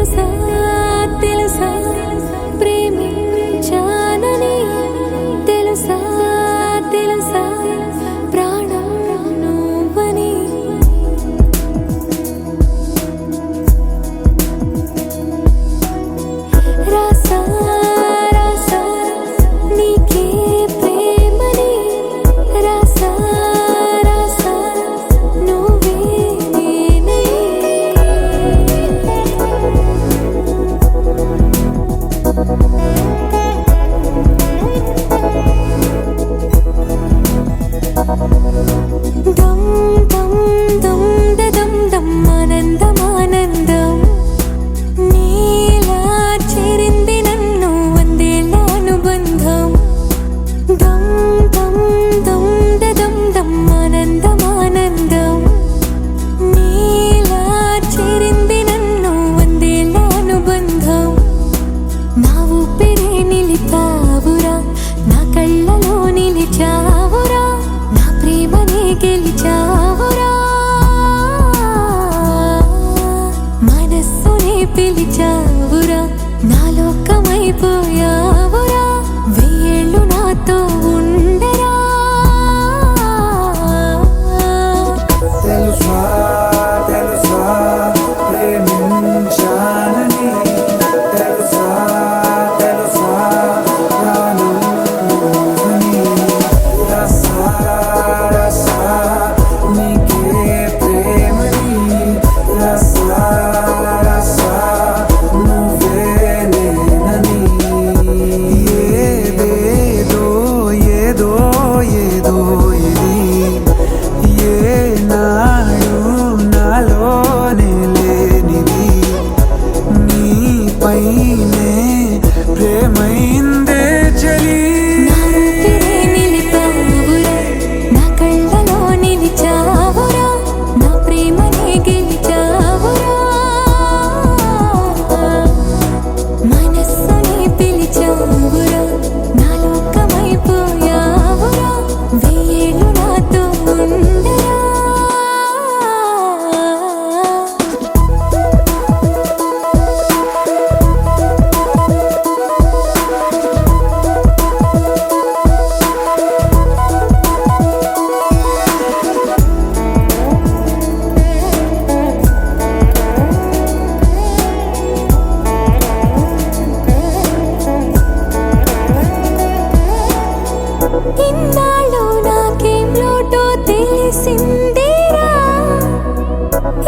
తెలుసా తెలుసా ప్రేమించానని తెలుసా తెలుసా ప్రాణం నువ్వని రాసా రాసా నీకే ప్రేమని రాసా రాసా నువ్వే నేనై దమ్ దమ్ దమ్ దమ్ దమ్ ఆనందం ఆనందం నీలా చేరింది నన్ను వందేళ్ళ అనుబంధం దమ్ దమ్ దమ్ దమ్ దమ్ ఆనందం ఆనందం నీలా చేరింది నన్ను వందేళ్ళ అనుబంధం నా ఊపిరే నిలిపావురా నా కళ్ళలో నిలిచావురా నా ప్రేమనే గెలిచావురా మనస్సునే పిలిచావురా నా లోకమైపోయావురా వెయ్యేళ్ళు నాతో ఉండరా తెలుసా తెలుసా ప్రేమించానని తెలుసా తెలుసా ప్రాణం నువ్వని రసా రసా నీకే ప్రేమని రసా రసా నువ్వే నేనని ఏదేదో ఏదో ఏదో ఇది ఏనాడు నాలోనే లేనిది నీపైనే ప్రేమైందే చలి నా ఊపిరే నిలిపావురా నా కళ్ళలో నిలిచావురా నా ప్రేమనే గెలిచావురా మనస్సునే పిలిచావురా నా లోకమైపోయావురా వెయ్యేళ్ళు నాతో ఉండరా ఇన్నాళ్ళు నాకేం లోటో తెలిసిందిరా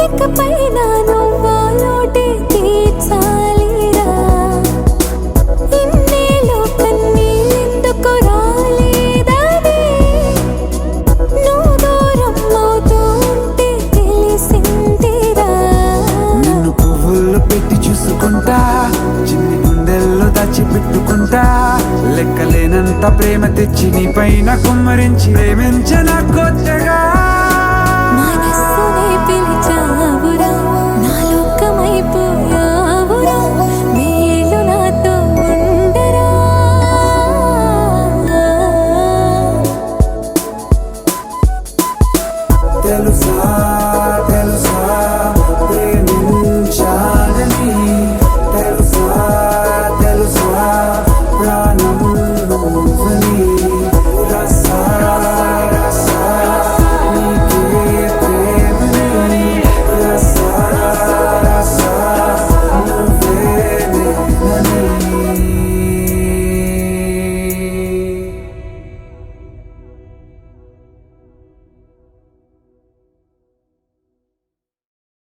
ఇకపై నా నువ్వా లోటే తీర్చాలిరా ఇన్నేళ్ళు కన్నీళ్ళెందుకు రాలేదని నువ్వు దూరం అవుతూ ఉంటే తెలిసిందిరా నిన్ను పువ్వుల్లో పెట్టి చూసుకుంటా చిన్ని గుండెల్లో దాచిపెట్టుకుంటా లెక్కలేనంత ప్రేమ తెచ్చి నీ పైన కుమ్మరించి ప్రేమించన కొత్తగా